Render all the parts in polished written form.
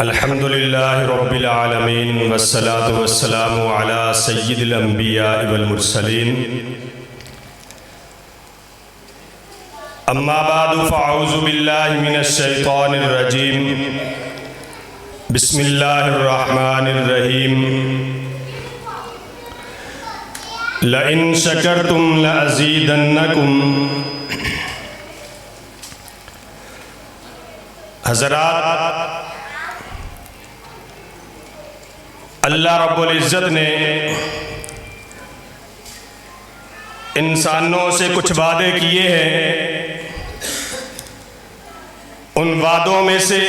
अल्हम्दुलिल्लाहि रब्बिल आलमीन वस्सलातु वस्सलामु अला सय्यिदिल अंबिया वल मुरसलीन अम्मा बादु फ़अऊज़ु बिल्लाहि मिनश शैतानिर रजीम बिस्मिल्लाहिर रहमानिर रहीम लइन शकरतुम लअज़ीदन्नकुम। हज़रात, अल्लाह रब्बुल इज़्ज़त ने इंसानों से कुछ वादे किए हैं। उन वादों में से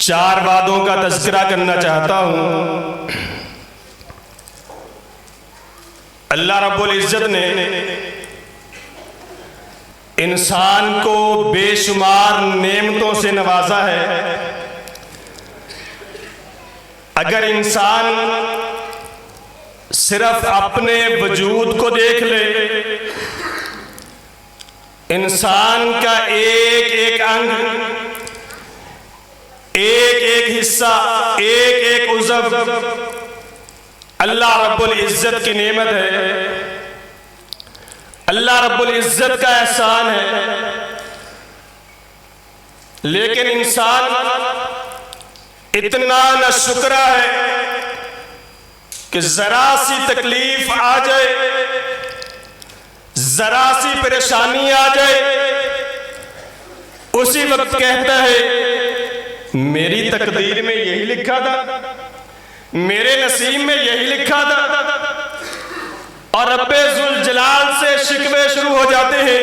4 वादों का तज़किरा करना चाहता हूँ। अल्लाह रब्बुल इज़्ज़त ने इंसान को बेशुमार नेमतों से नवाजा है। अगर इंसान सिर्फ अपने वजूद को देख ले, इंसान का एक एक अंग, एक एक हिस्सा, एक एक उज़व अल्लाह रब्बुल इज़्ज़त की नेमत है, अल्लाह रब्बुल इज़्ज़त का एहसान है। लेकिन इंसान इतना नाशुक्रा है कि जरा सी तकलीफ आ जाए, जरा सी परेशानी आ जाए, उसी वक्त कहता है मेरी तकदीर में यही लिखा था, मेरे नसीब में यही लिखा था। और रब्बे जुल जलाल से शिकवे शुरू हो जाते हैं।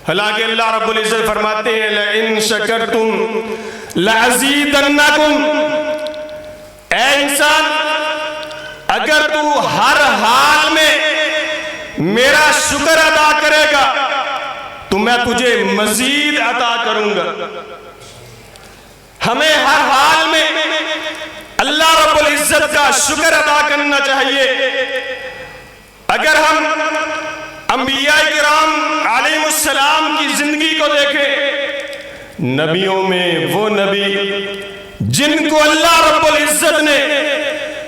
हालांकि अल्लाह रब्बुल इज़्ज़त फरमाते हैं लइन शकरतुम लअज़ीदन्नकुम। ऐ इंसान, अगर तू हर हाल में मेरा शुक्र अदा करेगा तो मैं तुझे मजीद अता करूंगा। हमें हर हाल में अल्लाह रब्बुल इज़्ज़त का शुक्र अदा करना चाहिए। अगर हम अंबिया किराम अलैहिमुस्सलाम की जिंदगी को देखें, नबियों में वो नबी जिनको अल्लाह रब्बुल इज़्ज़त ने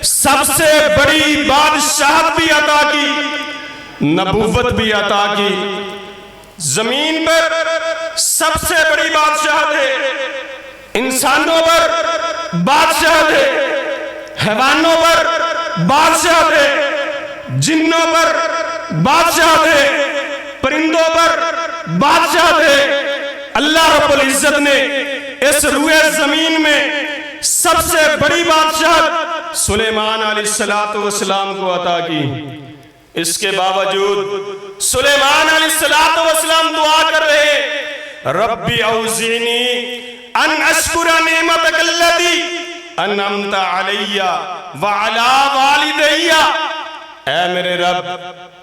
सबसे बड़ी बादशाहत भी अता की, नबूवत भी अता की। जमीन पर सबसे बड़ी बादशाहत है, इंसानों पर बादशाहत है, हैवानों पर बादशाहत है, जिन्नों पर बादशाहत है, परिंदों पर बादशाहत है। अल्लाह रब्बुल इज़्ज़त ने इस रुए जमीन में सबसे बड़ी बादशाहत सुलेमान अलैहिस्सलातु वस्सलाम को अता की। इसके बावजूद सुलेमान अलैहिस्सलातु वस्सलाम दुआ कर रहे, रब्बी औज़िनी अन अश्कुरा निअमतकल्लती अनअमता अलैया व अला वालिदैया। ऐ मेरे रब,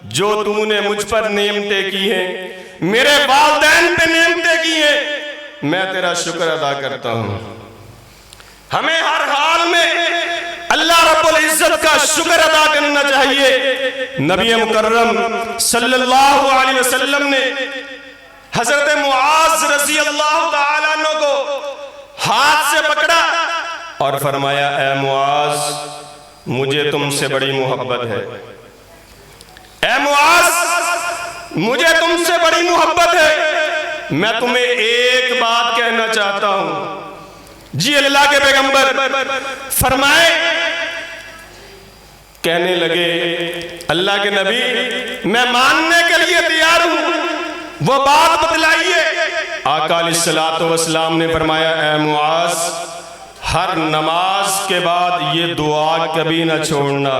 जो तूने मुझ पर नेमतें की हैं, मेरे वालिदैन पे नेमतें की हैं, मैं तेरा शुक्र अदा करता हूँ। हमें हर हाल में अल्लाह रब्बुल इज़्ज़त का शुक्र अदा करना चाहिए। नबी मुकर्रम सल्लल्लाहु अलैहि वसल्लम ने हज़रत मुआज़ रज़ी अल्लाह तआला अन्हु को हाथ से पकड़ा और फरमाया, ऐ मुआज़, मुझे तुमसे बड़ी मोहब्बत है। ऐ मुआज़, मुझे तुमसे बड़ी मोहब्बत है। मैं तुम्हें एक बात कहना चाहता हूं। जी अल्लाह के पैगंबर फरमाए, कहने लगे, अल्लाह के नबी, मैं मानने के लिए तैयार हूं, वो बात बतलाइए। आका अलैहिस्सलातु वस्सलाम ने फरमाया, ऐ मुआज़, हर नमाज के बाद ये दुआ कभी ना छोड़ना,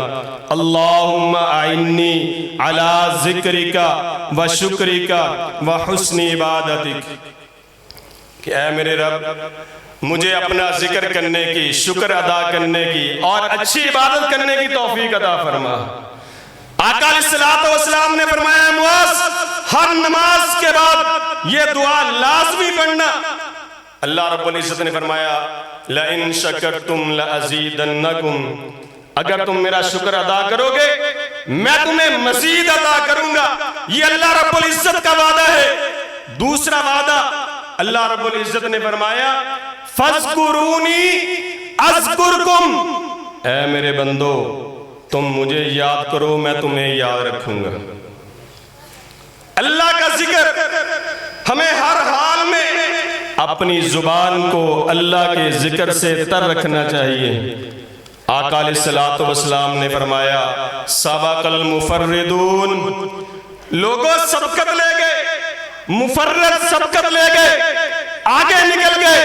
अल्लाहुम्मा आइन्नी अला ज़िक्रिका व शुक्रिका व हुस्नि इबादतिक। कि ऐ मेरे रब, मुझे अपना जिक्र करने की, शुक्र अदा करने की और अच्छी इबादत करने की तौफीक अता फरमा। आका अलैहिस्सलातु वस्सलाम ने फरमाया, मुआज़, हर नमाज के बाद ये दुआ लाज़मी पढ़ना। अल्लाह रब्बुल इज़्ज़त ने फरमाया, लइन शकरतुम लअज़ीदन्नकुम। अगर तुम मेरा शुक्र अदा करोगे मैं तुम्हें मजीद अता करूंगा। ये अल्लाह रब्बुल इज़्ज़त का वादा है। दूसरा वादा अल्लाह रब्बुल इज्जत ने फरमाया फज़कुरूनी अज़कुरकुम, ऐ मेरे बंदो तुम मुझे याद करो मैं तुम्हें याद रखूंगा। अल्लाह का जिक्र हमें हर हाल में अपनी जुबान को अल्लाह के जिक्र से तर रखना चाहिए। आका अलैहिस्सलातु वस्सलाम ने फरमाया सबक़ल मुफर्रिदून, लोगों सबकत ले गए, मुफर्रिद सबकत ले गए, आगे निकल गए।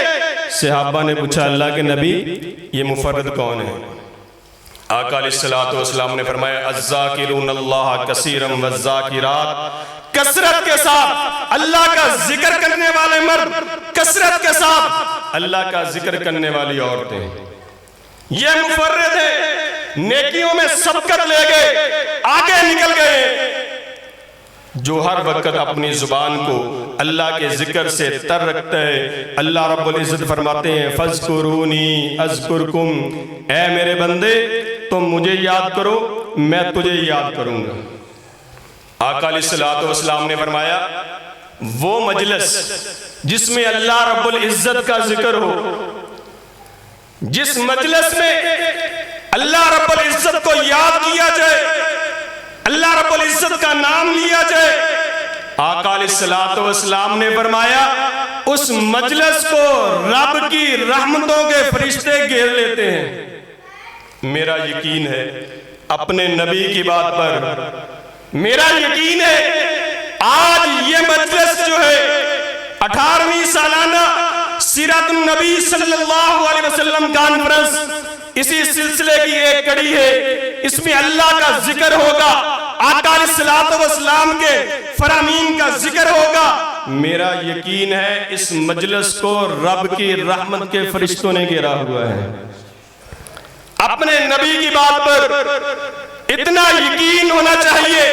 सहाबा ने पूछा अल्लाह के नबी ये मुफर्रिद कौन है? आका अलैहिस्सलातु वस्सलाम ने फरमाया अज़्ज़ाकिरूनल्लाह कसीरन वज़्ज़ाकिरात, कसरत के साथ अल्लाह का जिक्र करने वाले मर्द, कसरत के साथ अल्लाह का जिक्र करने वाली औरतें, ये मुफर्रिद है। नेकियों में सबकत ले गए, आगे निकल गए। जो हर वक्त अपनी जुबान को अल्लाह के जिक्र से तर रखते हैं, अल्लाह रब्बुल इज्जत फरमाते हैं फज़कुरूनी अज़कुरकुम, ऐ मेरे बंदे तुम मुझे याद करो मैं तुझे याद करूंगा। आका अलैहिस्सलातु वस्सलाम ने फरमाया वो मजलिस जिसमें अल्लाह रब्बुल इज्जत का जिक्र हो, जिस मजलिस में अल्लाह रब्बुल इज्जत को याद किया जाए, अल्लाह रब्बुल इज्जत का नाम लिया जाए, आका अलैहिस्सलातु वस्सलाम ने फरमाया उस मजलिस को रब की रहमतों के फरिश्ते घेर लेते हैं। मेरा यकीन है अपने नबी की बात पर, मेरा यकीन है आज ये मजलिस जो है 18वीं सालाना सीरतुन नबी सल्लल्लाहु अलैहि वसल्लम कॉन्फ्रेंस, इसी सिलसिले की एक कड़ी है। इसमें अल्लाह का जिक्र होगा, आका अलैहिस्सलातु वस्सलाम के फरामीन का जिक्र होगा। मेरा यकीन है इस मजलिस को रब की रहमत के फरिश्तों ने घेरा हुआ है। अपने नबी की बात पर इतना यकीन होना चाहिए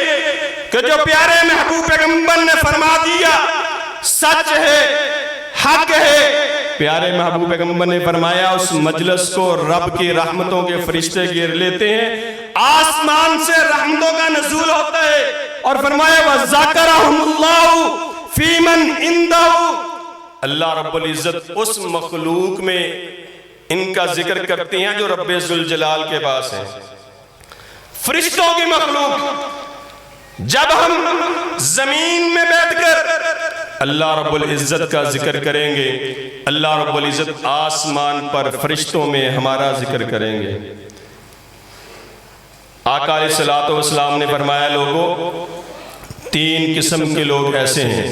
कि जो प्यारे महबूब पैगंबर ने फरमा दिया सच है, हक है। प्यारे महबूब पैगंबर ने फरमाया उस मजलिस को रब की रहमतों के फरिश्ते घेर लेते हैं, आसमान से रहमतों का नज़ूल होता है। और फरमाया वज़करहुमुल्लाहु फीमन इंदहु, अल्लाह रब्बुल इज्जत उस मखलूक में इनका जिक्र करते हैं जो रब्बे ज़ुल जलाल के पास है। फरिश्तों की मखलूक जब हम जमीन में बैठकर अल्लाह रब्बुल इज्जत का जिक्र करेंगे, अल्लाह रब्बुल इज्जत आसमान पर फरिश्तों में हमारा जिक्र करेंगे। आका अलैहिस्सलातु वस्सलाम ने फरमाया लोगों 3 किस्म के लोग ऐसे हैं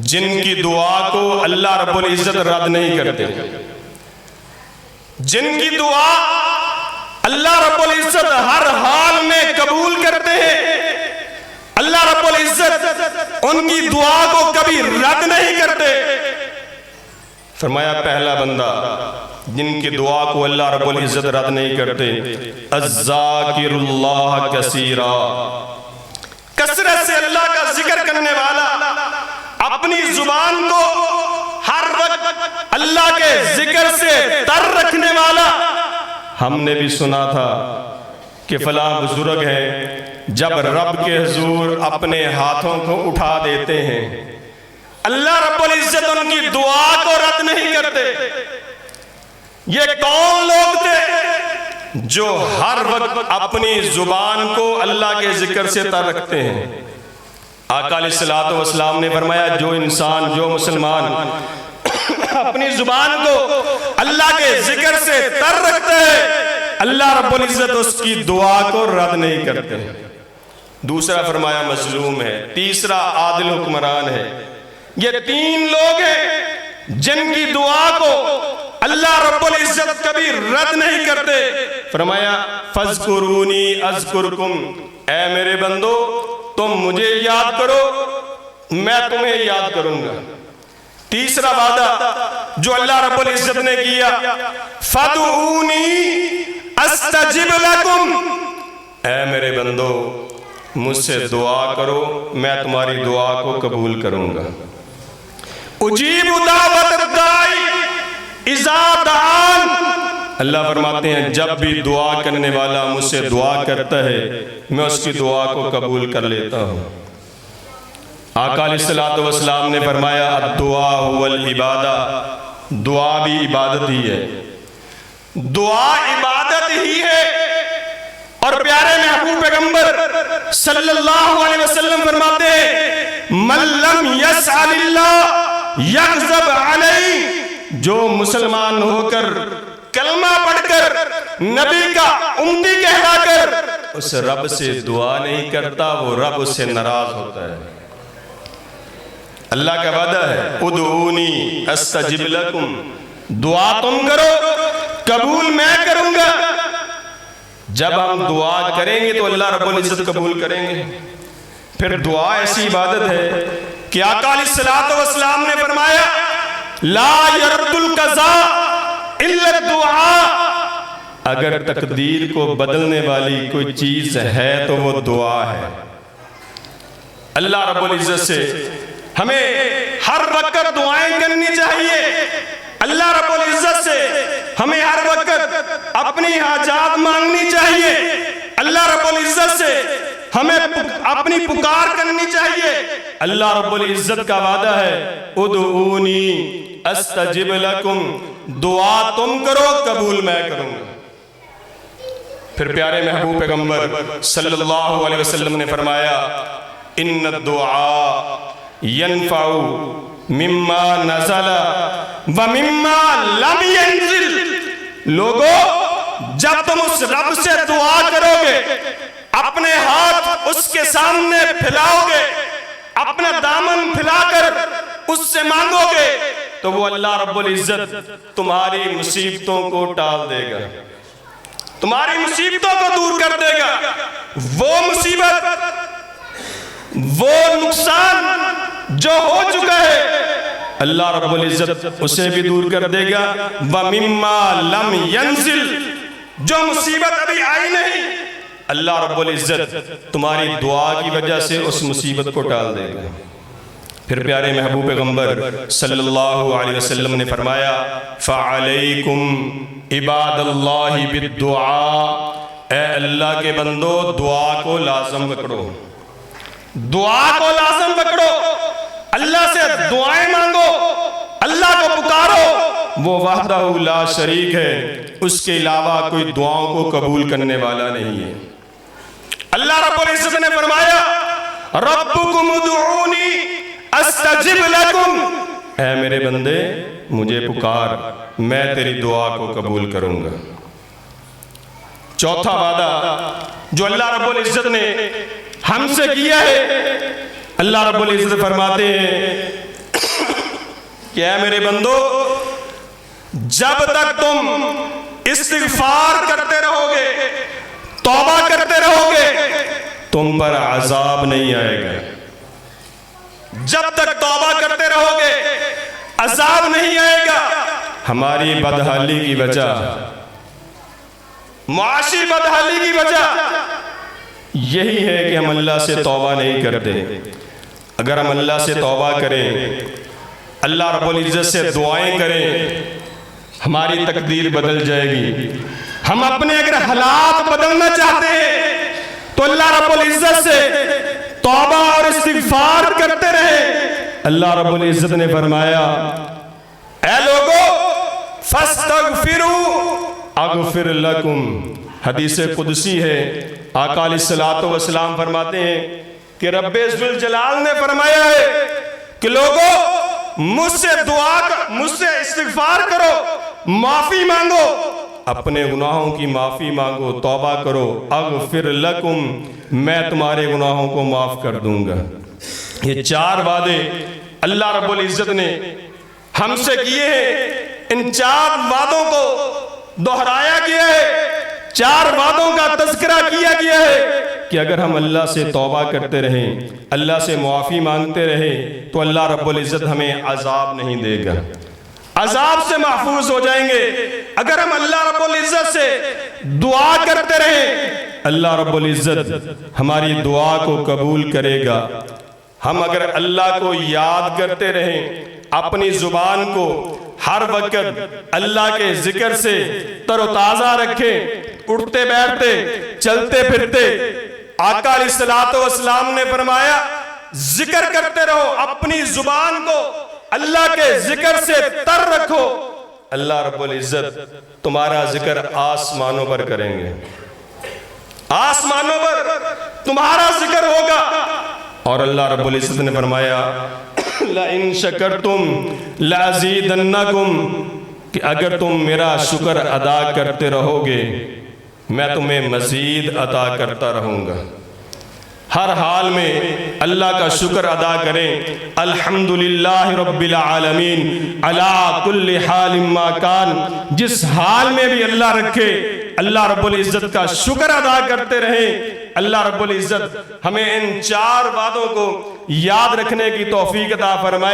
जिनकी दुआ को अल्लाह रब्बुल इज्जत रद्द नहीं करते, जिनकी दुआ अल्लाह रब्बुल इज्जत हर हाल में कबूल करते हैं। अल्लाह रब्बुल इज्जत उनकी दुआ को कभी रद्द नहीं करते। फरमाया पहला बंदा जिनकी दुआ को अल्लाह रब्बुल इज्जत रद्द नहीं करते, अज़्ज़ाकिरुल्लाह कसीरा, कसरत से अल्लाह का जिक्र करने वाला, अपनी जुबान को हर वक्त अल्लाह के जिक्र से तर रखने वाला। हमने भी सुना था कि फला बुजुर्ग है जब रब के हुजूर अपने हाथों को उठा देते हैं, अल्लाह रब्बुल इज्जत उनकी दुआ को रद्द नहीं करते। ये कौन लोग थे जो हर वक्त अपनी जुबान को अल्लाह के जिक्र से तर रखते हैं? आका अलैहिस्सलातु वस्सलाम ने फरमाया जो इंसान, जो मुसलमान अपनी जुबान को अल्लाह के जिक्र से तर रखते हैं, अल्लाह रब्बुल इज्जत उसकी दुआ को रद्द नहीं करते। दूसरा फरमाया मजलूम है, तीसरा आदिल हुक्मरान है। ये 3 लोग हैं जिनकी दुआ को अल्लाह रब्बुल इज्जत कभी रद्द नहीं करते। फरमाया फज़कुरूनी अज़कुरकुम, ऐ मेरे बंदो तुम मुझे याद करो मैं तुम्हें याद करूंगा। तीसरा वादा जो अल्लाह रब्बुल इज्जत ने किया, फदऊनी अस्तजिब लकुम, ऐ मेरे बंदो मुझसे दुआ करो मैं तुम्हारी दुआ को कबूल करूंगा। उजीबु दावत दाई इज़ा दान, अल्लाह फरमाते हैं जब भी दुआ करने वाला मुझसे दुआ करता है मैं उसकी दुआ को कबूल कर लेता हूँ। आका अलैहिस्सलातु वस्सलाम ने फरमाया दुआ हुवल इबादा, दुआ भी इबादत ही है, दुआ इबादत ही है। और प्यारे महबूब पैगंबर सल्लल्लाहु अलैहि वसल्लम फरमाते हैं मन लम यसअलिल्लाह यग़ज़ब अलैहि, जो मुसलमान होकर कलमा पढ़कर नबी का उम्मी कहलाकर उस रब से दुआ नहीं करता, वो रब उससे नाराज होता है। अल्लाह का वादा है उदऊनी अस्तजिब लकुम, दुआ तुम करो कबूल मैं करूंगा। जब हम दुआ करेंगे तो अल्लाह रब्बुल इज्जत कबूल करेंगे। फिर दुआ ऐसी इबादत है कि आका अलैहिस्सलातु वस्सलाम ने फरमाया ला यरदुल कज़ा इल्ला दुआ, अगर तकदीर को बदलने वाली कोई चीज है तो वो दुआ है। अल्लाह रब्बुल इज्जत से हमें हर वक्त दुआएं करनी चाहिए। अल्लाह रब्बुल इज्जत से हमें हर वक्त अपनी हाजात मांगनी चाहिए। अल्लाह रब्बुल इज्जत से हमें अपनी पुकार करनी चाहिए। अल्लाह रब्बुल इज्जत का वादा है उदऊनी अस्तजिब लकुम, दुआ तुम करो कबूल मैं करूंगा। फिर प्यारे महबूब पैगंबर सल्लल्लाहु अलैहि वसल्लम ने फरमाया इन्न दुआ यनफाउ मिम्मा नज़ला व मिम्मा लम यंजिल। लोगों, जब तुम उस रब से दुआ करोगे, अपने हाथ उसके सामने फैलाओगे, अपना दामन फैलाकर उससे मांगोगे, तो वो अल्लाह रब्बुल इज्जत तुम्हारी मुसीबतों को टाल देगा, तुम्हारी मुसीबतों को दूर कर देगा। वो मुसीबत, वो नुकसान जो हो चुका है, अल्लाह रब्बुल इज्जत उसे भी दूर कर देगा। व मिम्मा लम यंजिल, जो मुसीबत अभी आई नहीं, अल्लाह रब्बुल इज्जत तुम्हारी दुआ की वजह से उस मुसीबत को टाल देगा। फिर प्यारे महबूब पैगंबर सल्लल्लाहु अलैहि वसल्लम ने फरमाया फ़अलैकुम इबादल्लाहि बिद्दुआ, ए अल्लाह के बंदो दुआ को लाज़म पकड़ो, दुआ को लाज़म पकड़ो। अल्लाह से दुआएं मांगो, अल्लाह को पुकारो। वो वहदहु ला शरीक है, उसके अलावा कोई दुआओं को कबूल करने वाला नहीं है। अल्लाह रब्बुल इज्जत ने फरमाया रब्बुकुम उदऊनी अस्तजिब लकुम, ऐ मेरे बंदे मुझे पुकार, मैं तेरी दुआ को कबूल करूंगा। चौथा वादा जो अल्लाह रब्बुल इज्जत ने हमसे किया है, अल्लाह रब्बुल इज्जत फरमाते हैं कि ऐ मेरे बंदो, जब तक तुम इस्तिग़फ़ार करते रहोगे, तौबा करते रहोगे, तुम पर अज़ाब नहीं आएगा। जब तक तौबा करते रहोगे अज़ाब नहीं आएगा। हमारी बदहाली की वजह, मुआशी बदहाली की वजह यही है कि हम अल्लाह से तौबा नहीं करते। अगर हम अल्लाह से तौबा करें, अल्लाह रब्बुल इज्जत से दुआएं करें, हमारी तकदीर बदल जाएगी। हम अपने अगर हालात बदलना चाहते हैं तो अल्लाह रब्बुल इज्जत से तौबा और इस्तिग़फ़ार करते रहे। अल्लाह रब्बुल इज्जत ने फरमाया ऐ लोगों फस्तग़फ़िरू अग़फ़िर लकुम, हदीस कुदसी है। आका अलैहिस्सलातु वस्सलाम फरमाते हैं कि रब्बे ज़ुल जलाल ने फरमाया है कि लोगों मुझसे मुझसे इस्तिग़फ़ार करो, माफी मांगो, अपने गुनाहों की माफी मांगो, तौबा करो, अग़फ़िर लकुम, मैं तुम्हारे गुनाहों को माफ कर दूंगा। ये चार वादे अल्लाह रब्बुल इज्जत ने हमसे किए हैं। इन चार वादों को दोहराया गया है, चार वादों का तज़किरा किया गया है कि अगर हम अल्लाह से तौबा करते रहें, अल्लाह से मुआफ़ी मांगते रहें, तो अल्लाह रब्बुल इज्जत हमें अज़ाब नहीं देगा, अज़ाब से महफूज हो जाएंगे। अगर हम अल्लाह रब्बुल इज्जत से दुआ करते रहें, अल्लाह रब्बुल इज्जत हमारी दुआ को कबूल करेगा। हम अगर अल्लाह को याद करते रहें, अपनी जुबान को हर वक्त अल्लाह के जिक्र से तरोताज़ा रखें, उठते बैठते चलते फिरते, आका अलैहिस्सलातु वस्सलाम ने फरमाया जिक्र करते रहो, अपनी जुबान को अल्लाह के जिक्र से तर रखो। अल्लाह रब्बुल इज्जत तुम्हारा जिक्र आसमानों पर करेंगे, आसमानों पर तुम्हारा जिक्र होगा। और अल्लाह रब्बुल इज्जत ने फरमाया ला इन शकरतुम लाज़ीदन्नकुम, कि अगर तुम मेरा शुक्र अदा करते रहोगे मैं तुम्हें मजीद अता करता रहूँगा। हर हाल में अल्लाह का शुक्र अदा करें। अल्हम्दुलिल्लाह रब्बिल आलमीन अला कुल्ली हालिम मा कान, जिस हाल में भी अल्लाह रखे अल्लाह रब्बुल इज्जत का शुक्र अदा करते रहें। अल्लाह रब्बुल इज्जत हमें इन 4 बातों को याद रखने की तौफीक अता फरमाए।